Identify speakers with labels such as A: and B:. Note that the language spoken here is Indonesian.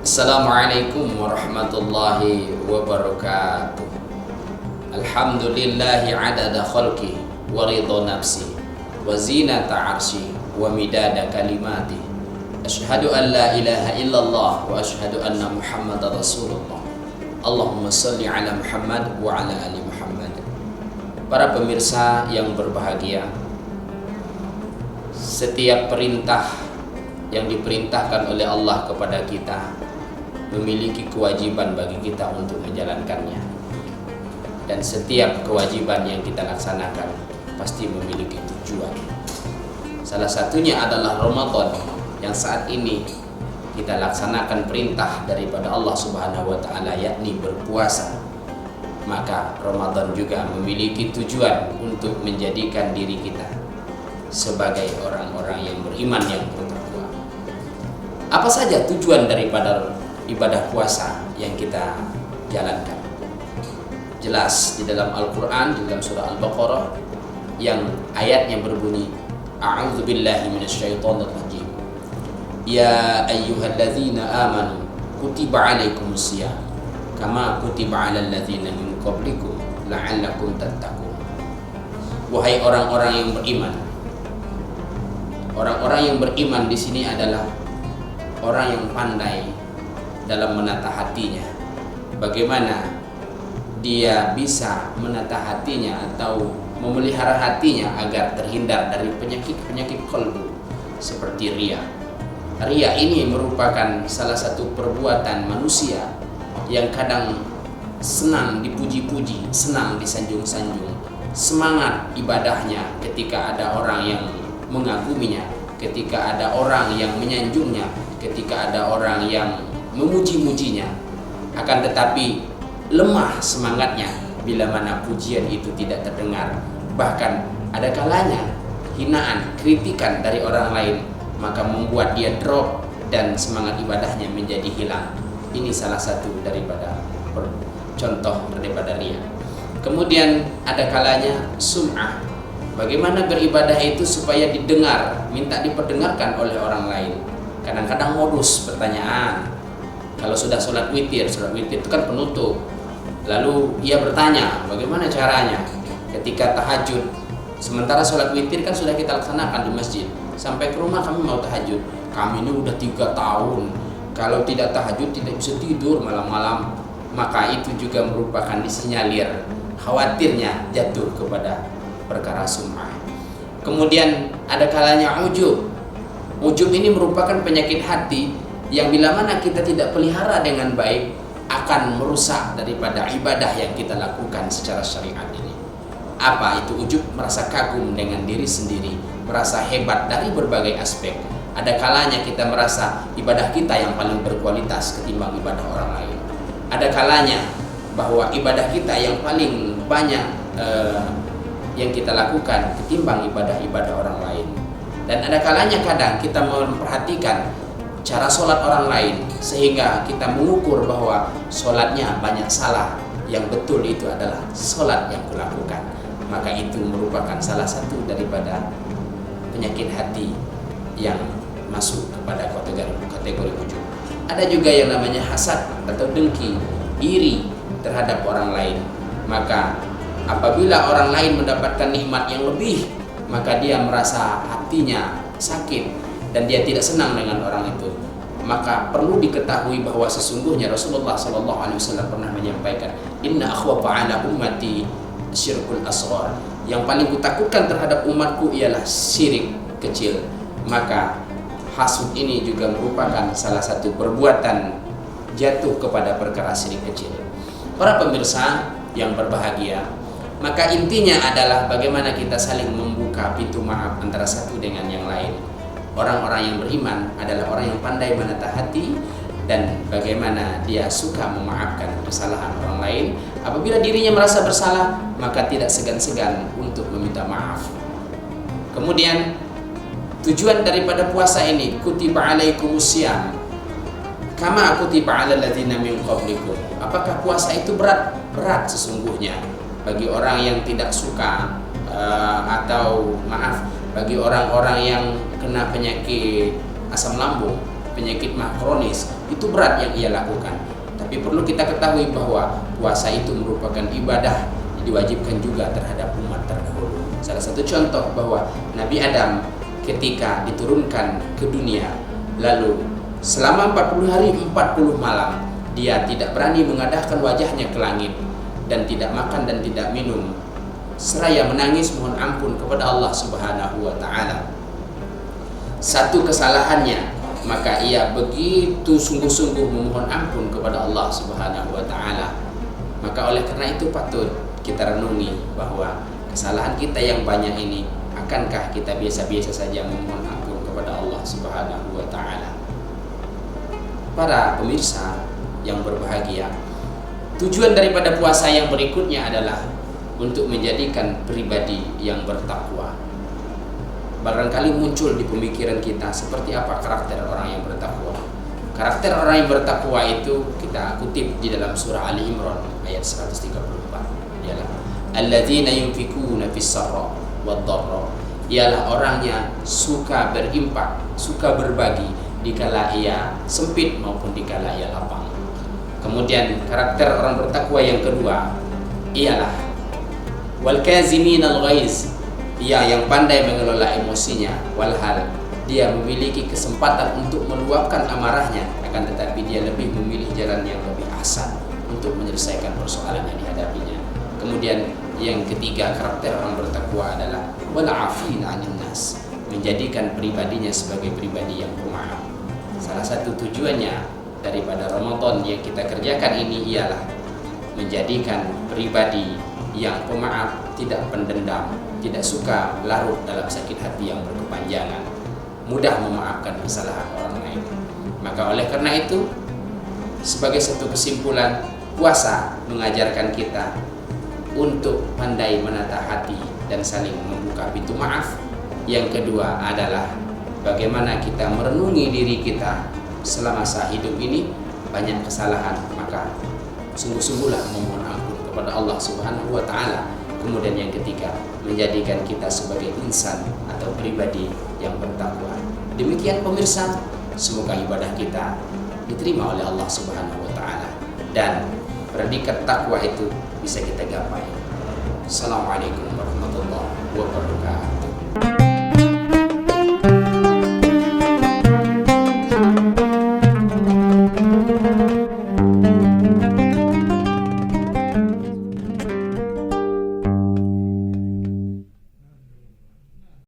A: Assalamualaikum warahmatullahi wabarakatuh. Alhamdulillahi adada khalqi wa ridha nafsi wa zinata arshi wa midada kalimati. Asyhadu an la ilaha illallah wa asyhadu anna Muhammadar Rasulullah. Allahumma salli ala Muhammad wa ala ali Muhammad. Para pemirsa yang berbahagia, setiap perintah yang diperintahkan oleh Allah kepada kita memiliki kewajiban bagi kita untuk menjalankannya, dan setiap kewajiban yang kita laksanakan pasti memiliki tujuan. Salah satunya adalah Ramadan yang saat ini kita laksanakan perintah daripada Allah Subhanahu wa Ta'ala, yakni berpuasa. Maka Ramadan juga memiliki tujuan untuk menjadikan diri kita sebagai orang-orang yang beriman yang bertakwa. Apa saja tujuan daripada ibadah puasa yang kita jalankan? Jelas di dalam Al-Quran, di dalam surah Al-Baqarah yang ayatnya berbunyi, A'udzubillahi minasyaitonirrajim. Ya ayyuhalladzina amanu kutiba alaikumusiyam kama kutiba alal ladzina min qablikum la'allakum tattaqun. Wahai orang-orang yang beriman. Orang-orang yang beriman di sini adalah orang yang pandai dalam menata hatinya. Bagaimana dia bisa menata hatinya atau memelihara hatinya agar terhindar dari penyakit-penyakit qalbu seperti riya. Riya ini merupakan salah satu perbuatan manusia yang kadang senang dipuji-puji, senang disanjung-sanjung, semangat ibadahnya ketika ada orang yang mengaguminya, ketika ada orang yang menyanjungnya, ketika ada orang yang memuji-mujinya. Akan tetapi lemah semangatnya bila mana pujian itu tidak terdengar. Bahkan ada kalanya hinaan, kritikan dari orang lain maka membuat dia drop dan semangat ibadahnya menjadi hilang. Ini salah satu daripada contoh daripada riya. Kemudian ada kalanya sum'ah. Bagaimana beribadah itu supaya didengar, minta diperdengarkan oleh orang lain. Kadang-kadang modus pertanyaan. Kalau sudah sholat witir itu kan penutup. Lalu ia bertanya, bagaimana caranya ketika tahajud? Sementara sholat witir kan sudah kita laksanakan di masjid. Sampai ke rumah kami mau tahajud. Kami ini udah 3 tahun. Kalau tidak tahajud tidak bisa tidur malam-malam. Maka itu juga merupakan disinyalir khawatirnya jatuh kepada perkara sum'ah. Kemudian ada kalanya ujub. Ujub ini merupakan penyakit hati yang bila mana kita tidak pelihara dengan baik akan merusak daripada ibadah yang kita lakukan secara syariat ini. Apa itu ujub? Merasa kagum dengan diri sendiri, merasa hebat dari berbagai aspek. Ada kalanya kita merasa ibadah kita yang paling berkualitas ketimbang ibadah orang lain. Ada kalanya bahwa ibadah kita yang paling banyak yang kita lakukan ketimbang ibadah-ibadah orang lain. Dan ada kalanya kadang kita memperhatikan cara sholat orang lain sehingga kita mengukur bahwa sholatnya banyak salah, yang betul itu adalah sholat yang kulakukan. Maka itu merupakan salah satu daripada penyakit hati yang masuk kepada kategori ujub. Ada juga yang namanya hasad atau dengki, iri terhadap orang lain. Maka apabila orang lain mendapatkan nikmat yang lebih, maka dia merasa hatinya sakit dan dia tidak senang dengan orang itu. Maka perlu diketahui bahwa sesungguhnya Rasulullah SAW pernah menyampaikan, Inna akhwafa ala ummati syirkul asghar. Yang paling kutakutkan terhadap umatku ialah syirik kecil. Maka hasud ini juga merupakan salah satu perbuatan jatuh kepada perkara syirik kecil. Para pemirsa yang berbahagia, maka intinya adalah bagaimana kita saling membuka pintu maaf antara satu dengan yang lain. Orang-orang yang beriman adalah orang yang pandai menata hati dan bagaimana dia suka memaafkan kesalahan orang lain. Apabila dirinya merasa bersalah, maka tidak segan-segan untuk meminta maaf. Kemudian tujuan daripada puasa ini, kutiba alaikumusiyam kama kutiba alal ladzina min qablikum. Apakah puasa itu berat? Berat sesungguhnya bagi orang yang tidak suka atau maaf, bagi orang-orang yang kena penyakit asam lambung, penyakit mah kronis, itu berat yang ia lakukan. Tapi perlu kita ketahui bahwa puasa itu merupakan ibadah yang diwajibkan juga terhadap umat terdahulu. Salah satu contoh bahwa Nabi Adam ketika diturunkan ke dunia, lalu selama 40 hari 40 malam dia tidak berani mengadahkan wajahnya ke langit dan tidak makan dan tidak minum, seraya menangis mohon ampun kepada Allah Subhanahu wa taala. Satu kesalahannya, maka ia begitu sungguh-sungguh memohon ampun kepada Allah Subhanahu wa taala. Maka oleh karena itu patut kita renungi bahwa kesalahan kita yang banyak ini, akankah kita biasa-biasa saja memohon ampun kepada Allah Subhanahu wa taala? Para pemirsa yang berbahagia, tujuan daripada puasa yang berikutnya adalah untuk menjadikan pribadi yang bertakwa. Barangkali muncul di pemikiran kita seperti apa karakter orang yang bertakwa. Karakter orang yang bertakwa itu kita kutip di dalam surah Ali Imran ayat 134. Ialah alladzina yunfikuna fis-sarra wad-dharra. Ialah orangnya suka berimpak, suka berbagi dikala ia sempit maupun dikala ia lapang. Kemudian karakter orang bertakwa yang kedua ialah wal kaziminal ghaiz. Ia yang pandai mengelola emosinya, walhal dia memiliki kesempatan untuk meluapkan amarahnya, akan tetapi dia lebih memilih jalan yang lebih asal untuk menyelesaikan persoalan yang dihadapinya. Kemudian yang ketiga karakter orang bertakwa adalah wal afina 'anil nas, menjadikan pribadinya sebagai pribadi yang pemaaf. Salah satu tujuannya daripada Ramadan yang kita kerjakan ini ialah menjadikan pribadi yang pemaaf, tidak pendendam, tidak suka larut dalam sakit hati yang berkepanjangan, mudah memaafkan kesalahan orang lain. Maka oleh karena itu, sebagai satu kesimpulan, puasa mengajarkan kita untuk pandai menata hati dan saling membuka pintu maaf. Yang kedua adalah bagaimana kita merenungi diri kita selama masa hidup ini banyak kesalahan, maka sungguh-sungguhlah memohon ampun kepada Allah Subhanahu wa taala. Kemudian yang ketiga, menjadikan kita sebagai insan atau pribadi yang bertakwa. Demikian pemirsa, semoga ibadah kita diterima oleh Allah Subhanahu wa taala dan predikat takwa itu bisa kita gapai. Assalamualaikum warahmatullahi wabarakatuh.